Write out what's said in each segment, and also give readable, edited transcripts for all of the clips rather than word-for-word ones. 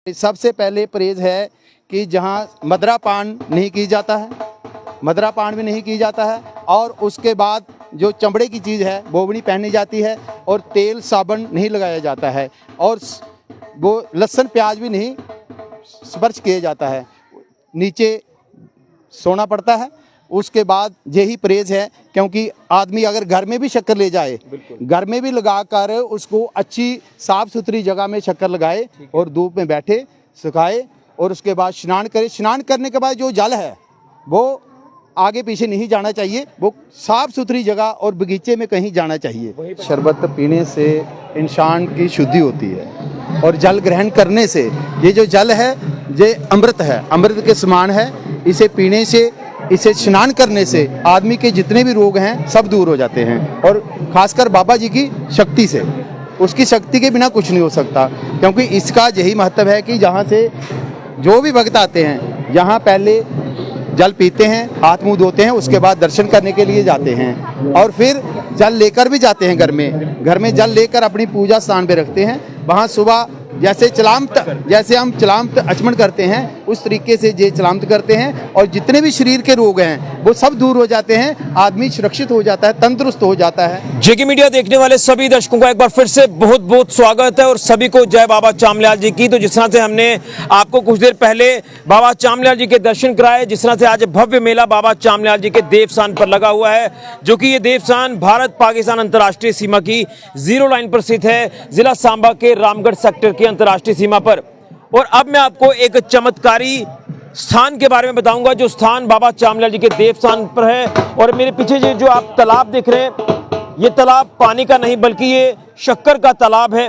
सबसे पहले परहेज है कि जहाँ मदिरापान नहीं की जाता है, मदिरापान भी नहीं की जाता है, और उसके बाद जो चमड़े की चीज़ है वो भी नहीं पहनी जाती है, और तेल साबुन नहीं लगाया जाता है, और वो लहसुन प्याज भी नहीं स्पर्श किया जाता है, नीचे सोना पड़ता है। उसके बाद यही परहेज है, क्योंकि आदमी अगर घर में भी शक्कर ले जाए, घर में भी लगाकर उसको अच्छी साफ सुथरी जगह में शक्कर लगाए और धूप में बैठे सुखाए, और उसके बाद स्नान करे। स्नान करने के बाद जो जल है वो आगे पीछे नहीं जाना चाहिए, वो साफ सुथरी जगह और बगीचे में कहीं जाना चाहिए। शरबत पीने से इंसान की शुद्धि होती है, और जल ग्रहण करने से, ये जो जल है ये अमृत है, अमृत के समान है। इसे पीने से, इसे स्नान करने से आदमी के जितने भी रोग हैं सब दूर हो जाते हैं, और खासकर बाबा जी की शक्ति से, उसकी शक्ति के बिना कुछ नहीं हो सकता। क्योंकि इसका यही महत्व है कि जहाँ से जो भी भक्त आते हैं यहाँ पहले जल पीते हैं, हाथ मुंह धोते हैं, उसके बाद दर्शन करने के लिए जाते हैं, और फिर जल लेकर भी जाते हैं घर में जल लेकर अपनी पूजा स्थान पे रखते हैं। वहाँ सुबह जैसे हम चलामत आचमन करते हैं उस तरीके से ये चलामत करते हैं, और जितने भी शरीर के रोग हैं वो सब दूर हो जाते हैं, आदमी सुरक्षित हो जाता है, तंदुरुस्त हो जाता है। जेके मीडिया देखने वाले सभी दर्शकों का एक बार फिर से बहुत बहुत स्वागत है, और सभी को जय बाबा चामलियाल जी की। तो जिस तरह से हमने आपको कुछ देर पहले बाबा चामलियाल जी के दर्शन कराए, जिस तरह से आज भव्य मेला बाबा चामलियाल जी के देवस्थान पर लगा हुआ है, जो कि ये देवस्थान भारत पाकिस्तान अंतर्राष्ट्रीय सीमा की 0 लाइन पर स्थित है, जिला सांबा के रामगढ़ सेक्टर की अंतर्राष्ट्रीय सीमा पर। और अब मैं आपको एक चमत्कारी स्थान के बारे में बताऊंगा, जो स्थान बाबा चामलियाल जी के देवस्थान पर है। और मेरे पीछे ये जो आप तालाब देख रहे हैं, ये तालाब पानी का नहीं बल्कि ये शक्कर का तालाब है।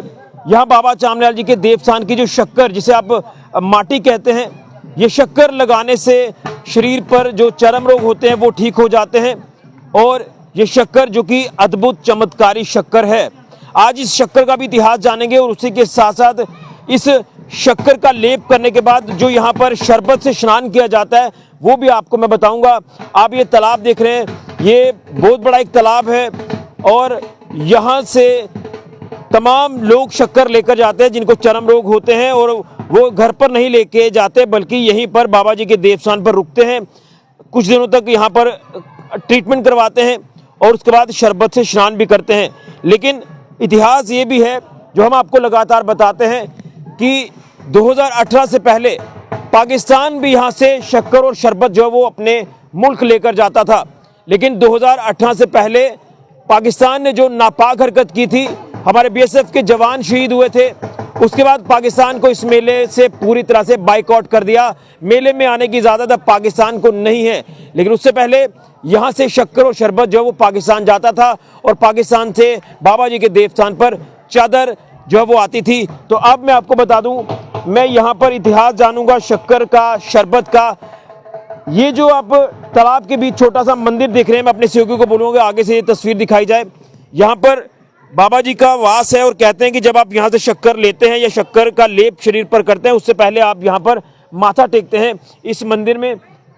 यहाँ बाबा चामलियाल जी के देवस्थान की जो शक्कर, जिसे आप माटी कहते हैं, ये शक्कर लगाने से शरीर पर जो चर्म रोग होते हैं वो ठीक हो जाते हैं। और ये शक्कर जो कि अद्भुत चमत्कारी शक्कर है, आज इस शक्कर का भी इतिहास जानेंगे, और उसी के साथ साथ इस शक्कर का लेप करने के बाद जो यहाँ पर शरबत से स्नान किया जाता है वो भी आपको मैं बताऊंगा। आप ये तालाब देख रहे हैं, ये बहुत बड़ा एक तालाब है, और यहाँ से तमाम लोग शक्कर लेकर जाते हैं जिनको चर्म रोग होते हैं, और वो घर पर नहीं लेके जाते बल्कि यहीं पर बाबा जी के देवस्थान पर रुकते हैं, कुछ दिनों तक यहाँ पर ट्रीटमेंट करवाते हैं, और उसके बाद शरबत से स्नान भी करते हैं। लेकिन इतिहास ये भी है, जो हम आपको लगातार बताते हैं, कि 2018 से पहले पाकिस्तान भी यहाँ से शक्कर और शरबत जो है वो अपने मुल्क लेकर जाता था। लेकिन 2018 से पहले पाकिस्तान ने जो नापाक हरकत की थी, हमारे बीएसएफ के जवान शहीद हुए थे, उसके बाद पाकिस्तान को इस मेले से पूरी तरह से बाइकआउट कर दिया। मेले में आने की इजाज़त अब पाकिस्तान को नहीं है। लेकिन उससे पहले यहाँ से शक्कर और शरबत जो है वो पाकिस्तान जाता था, और पाकिस्तान से बाबा जी के देवस्थान पर चादर जो है वो आती थी। तो अब मैं आपको बता दूं, मैं यहाँ पर इतिहास जानूंगा शक्कर का, शरबत का। ये जो आप तालाब के बीच छोटा सा मंदिर देख रहे हैं, मैं अपने सहयोगी को बोलूँगा आगे से ये तस्वीर दिखाई जाए। यहाँ पर बाबा जी का वास है, और कहते हैं कि जब आप यहाँ से शक्कर लेते हैं या शक्कर का लेप शरीर पर करते हैं, उससे पहले आप यहाँ पर माथा टेकते हैं इस मंदिर में।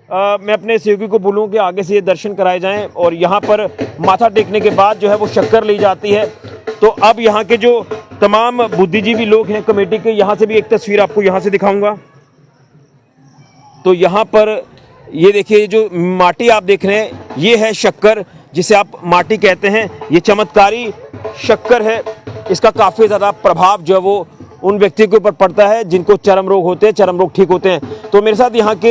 मैं अपने सहयोगी को बोलूँ कि आगे से ये दर्शन कराए जाएं, और यहाँ पर माथा टेकने के बाद जो है वो शक्कर ली जाती है। तो अब यहाँ के जो तमाम बुद्धिजीवी लोग हैं कमेटी के, यहाँ से भी एक तस्वीर आपको यहाँ से दिखाऊंगा। तो यहाँ पर ये देखिए, जो माटी आप देख रहे हैं ये है शक्कर, जिसे आप माटी कहते हैं। ये चमत्कारी शक्कर है, इसका काफ़ी ज़्यादा प्रभाव जो है वो उन व्यक्तियों के ऊपर पड़ता है जिनको चर्म रोग होते हैं, चर्म रोग ठीक होते हैं। तो मेरे साथ यहाँ के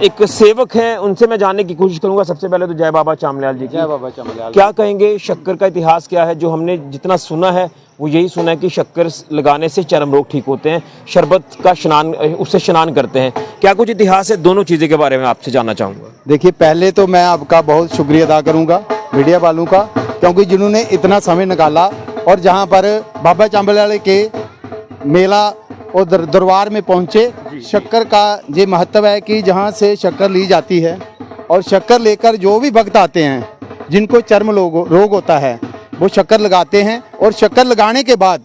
एक सेवक हैं, उनसे मैं जानने की कोशिश करूँगा। सबसे पहले तो जय बाबा चामलियाल जी की। जय बाबा चामलियाल। क्या कहेंगे, शक्कर का इतिहास क्या है? जो हमने जितना सुना है वो यही सुना है कि शक्कर लगाने से चर्म रोग ठीक होते हैं, शरबत का स्नान, उससे स्नान करते हैं। क्या कुछ इतिहास है? दोनों चीज़ें के बारे में आपसे जानना चाहूँगा। देखिए, पहले तो मैं आपका बहुत शुक्रिया अदा करूँगा मीडिया वालों का, क्योंकि जिन्होंने इतना समय निकाला, और जहाँ पर बाबा चामलियाल के मेला और दरबार में पहुँचे। शक्कर का ये महत्व है कि जहाँ से शक्कर ली जाती है, और शक्कर लेकर जो भी भक्त आते हैं जिनको चर्म रोग होता है वो शक्कर लगाते हैं, और शक्कर लगाने के बाद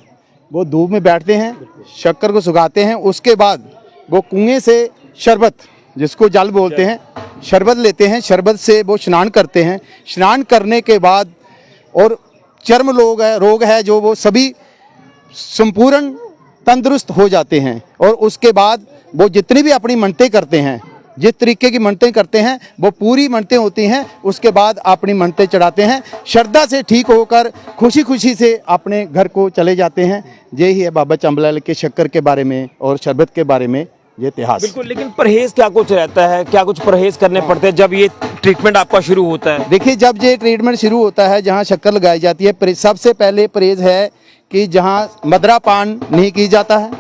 वो धूप में बैठते हैं, शक्कर को सुखाते हैं। उसके बाद वो कुएं से शरबत, जिसको जल बोलते हैं, शरबत लेते हैं, शरबत से वो स्नान करते हैं। स्नान करने के बाद और चर्म रोग है जो वो सभी संपूर्ण तंदुरुस्त हो जाते हैं। और उसके बाद वो जितनी भी अपनी मन्नतें करते हैं, जिस तरीके की मन्नतें करते हैं वो पूरी मन्नतें होती हैं। उसके बाद अपनी मन्नतें चढ़ाते हैं, श्रद्धा से ठीक होकर खुशी खुशी से अपने घर को चले जाते हैं। यही है बाबा चामलाल के शक्कर के बारे में और शरबत के बारे में ये इतिहास। बिल्कुल, लेकिन परहेज क्या कुछ रहता है, क्या कुछ परहेज करने पड़ते हैं जब ये ट्रीटमेंट आपका शुरू होता है? देखिए, जब ये ट्रीटमेंट शुरू होता है, जहाँ शक्कर लगाई जाती है, सबसे पहले परहेज है कि जहाँ मदरा पान नहीं की जाता है,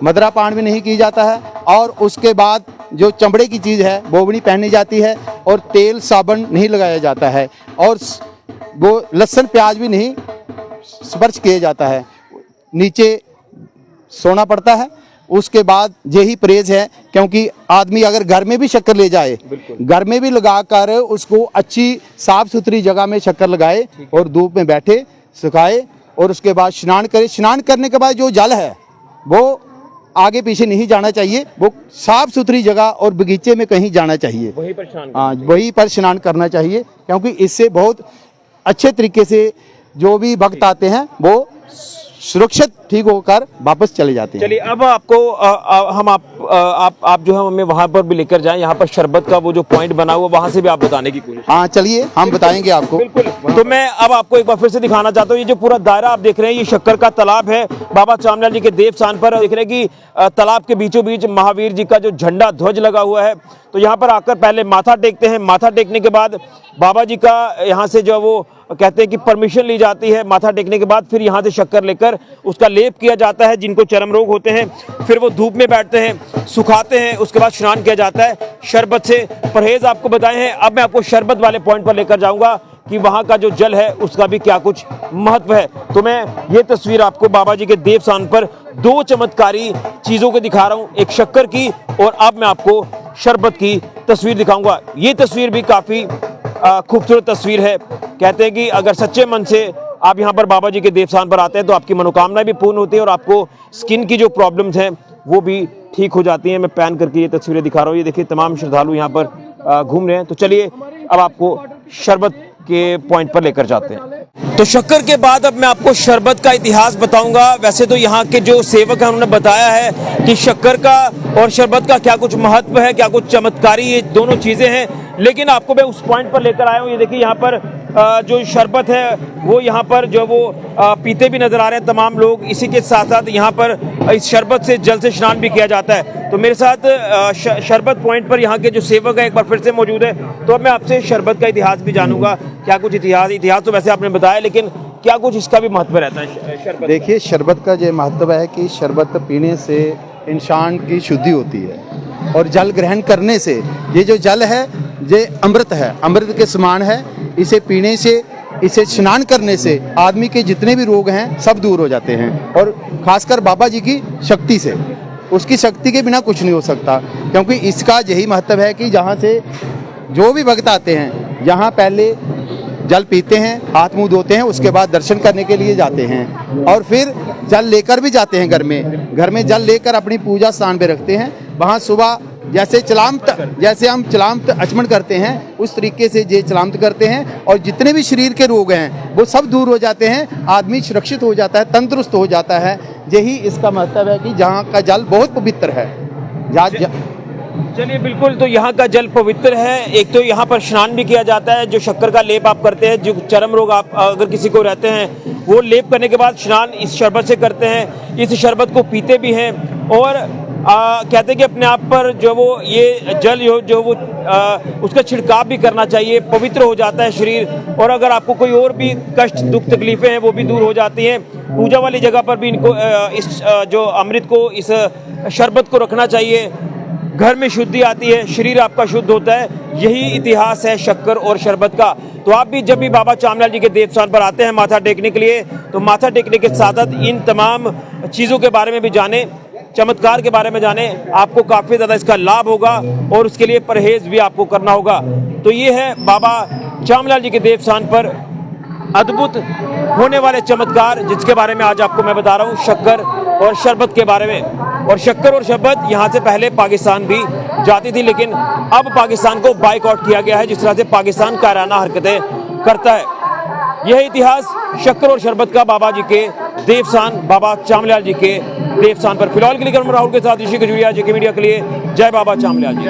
मदरा पान भी नहीं की जाता है। और उसके बाद जो चमड़े की चीज़ है वो भी नहीं पहनी जाती है, और तेल साबुन नहीं लगाया जाता है, और वो लहसुन प्याज भी नहीं स्पर्श किया जाता है, नीचे सोना पड़ता है। उसके बाद यही परहेज है, क्योंकि आदमी अगर घर में भी शक्कर ले जाए, घर में भी लगाकर उसको अच्छी साफ सुथरी जगह में शक्कर लगाए और धूप में बैठे सुखाए, और उसके बाद स्नान करे। स्नान करने के बाद जो जल है वो आगे पीछे नहीं जाना चाहिए, वो साफ सुथरी जगह और बगीचे में कहीं जाना चाहिए, वहीं पर स्नान हाँ वहीं पर स्नान करना चाहिए, क्योंकि इससे बहुत अच्छे तरीके से जो भी भक्त आते हैं वो सुरक्षित ठीक होकर वापस चले जाते हैं। चलिए, अब आपको हम आप जो है हमें वहां पर भी लेकर जाएं, यहाँ पर शरबत का वो जो पॉइंट बना हुआ वहां से भी आप बताने की कोशिश। हाँ चलिए, हम बताएंगे आपको। बिल्कुल, तो मैं अब आपको एक बार फिर से दिखाना चाहता हूँ। ये जो पूरा दायरा आप देख रहे हैं, ये शक्कर का तालाब है बाबा चामलाल जी के देवस्थान पर। देख रहे हैं कि तालाब के बीचों बीच महावीर जी का जो झंडा ध्वज लगा हुआ है। तो यहाँ पर आकर पहले माथा टेकते हैं, माथा टेकने के बाद बाबा जी का यहाँ से जो वो कहते हैं कि परमिशन ली जाती है। माथा टेकने के बाद फिर यहाँ से शक्कर लेकर उसका लेप किया जाता है जिनको चर्म रोग होते हैं, फिर वो धूप में बैठते हैं, सुखाते हैं, उसके बाद स्नान किया जाता है। शरबत से परहेज आपको बताए हैं। अब मैं आपको शरबत वाले पॉइंट पर लेकर जाऊंगा कि वहाँ का जो जल है उसका भी क्या कुछ महत्व है। तो मैं ये तस्वीर आपको बाबा जी के देवस्थान पर दो चमत्कारी चीज़ों को दिखा रहा हूँ, एक शक्कर की और अब मैं आपको शरबत की तस्वीर दिखाऊंगा। ये तस्वीर भी काफ़ी खूबसूरत तस्वीर है। कहते हैं कि अगर सच्चे मन से आप यहाँ पर बाबा जी के देवस्थान पर आते हैं तो आपकी मनोकामनाएं भी पूर्ण होती है और आपको स्किन की जो प्रॉब्लम्स हैं वो भी ठीक हो जाती हैं। मैं पैन करके ये तस्वीरें दिखा रहा हूँ। ये देखिए, तमाम श्रद्धालु यहाँ पर घूम रहे हैं। तो चलिए अब आपको शरबत के पॉइंट पर लेकर जाते हैं। तो शक्कर के बाद अब मैं आपको शरबत का इतिहास बताऊंगा। वैसे तो यहाँ के जो सेवक हैं उन्होंने बताया है कि शक्कर का और शरबत का क्या कुछ महत्व है, क्या कुछ चमत्कारी ये दोनों चीज़ें हैं, लेकिन आपको मैं उस पॉइंट पर लेकर आया हूँ। ये देखिए, यहाँ पर जो शरबत है वो यहाँ पर जो वो पीते भी नजर आ रहे हैं तमाम लोग। इसी के साथ साथ यहाँ पर इस शरबत से जल से स्नान भी किया जाता है। तो मेरे साथ शरबत पॉइंट पर यहाँ के जो सेवक है एक बार फिर से मौजूद है। तो अब मैं आपसे शरबत का इतिहास भी जानूंगा, क्या कुछ इतिहास तो वैसे आपने बताया, लेकिन क्या कुछ इसका भी महत्व रहता है शरबत? देखिए, शरबत का जो महत्व है कि शरबत पीने से इंसान की शुद्धि होती है, और जल ग्रहण करने से ये जो जल है ये अमृत है, अमृत के समान है। इसे पीने से, इसे स्नान करने से आदमी के जितने भी रोग हैं सब दूर हो जाते हैं, और खासकर बाबा जी की शक्ति से, उसकी शक्ति के बिना कुछ नहीं हो सकता। क्योंकि इसका यही महत्व है कि जहाँ से जो भी भक्त आते हैं यहाँ पहले जल पीते हैं, हाथ मुंह धोते हैं, उसके बाद दर्शन करने के लिए जाते हैं, और फिर जल लेकर भी जाते हैं घर में जल लेकर अपनी पूजा स्थान पे रखते हैं। वहाँ सुबह जैसे हम चलामत आचमन करते हैं उस तरीके से ये चलामत करते हैं, और जितने भी शरीर के रोग हैं वो सब दूर हो जाते हैं, आदमी सुरक्षित हो जाता है, तंदुरुस्त हो जाता है। यही इसका महत्व है कि जहाँ का जल बहुत पवित्र है। चलिए, बिल्कुल, तो यहाँ का जल पवित्र है। एक तो यहाँ पर स्नान भी किया जाता है, जो शक्कर का लेप आप करते हैं, जो चर्म रोग आप अगर किसी को रहते हैं वो लेप करने के बाद स्नान इस शरबत से करते हैं। इस शरबत को पीते भी हैं, और कहते हैं कि अपने आप पर जो वो ये जल जो वो उसका छिड़काव भी करना चाहिए, पवित्र हो जाता है शरीर। और अगर आपको कोई और भी कष्ट दुख तकलीफें हैं वो भी दूर हो जाती हैं। पूजा वाली जगह पर भी इनको इस जो अमृत को, इस शरबत को रखना चाहिए। घर में शुद्धि आती है, शरीर आपका शुद्ध होता है। यही इतिहास है शक्कर और शरबत का। तो आप भी जब भी बाबा चामलाल जी के देवस्थान पर आते हैं माथा टेकने के लिए, तो माथा टेकने के साथ साथ इन तमाम चीज़ों के बारे में भी जाने, चमत्कार के बारे में जाने, आपको काफ़ी ज़्यादा इसका लाभ होगा और उसके लिए परहेज भी आपको करना होगा। तो ये है बाबा चामलाल जी के देवस्थान पर अद्भुत होने वाले चमत्कार, जिसके बारे में आज आपको मैं बता रहा हूँ, शक्कर और शरबत के बारे में। और शक्कर और शरबत यहाँ से पहले पाकिस्तान भी जाती थी, लेकिन अब पाकिस्तान को बाइकआउट किया गया है, जिस तरह से पाकिस्तान कायराना हरकतें करता है। यह इतिहास शक्कर और शरबत का बाबा जी के देवस्थान बाबा चामलाल जी के देवस्थान पर। फिलहाल के लिए राहुल के साथ ऋषि खजूरिया, जेके मीडिया के लिए। जय बाबा चामलिया जी।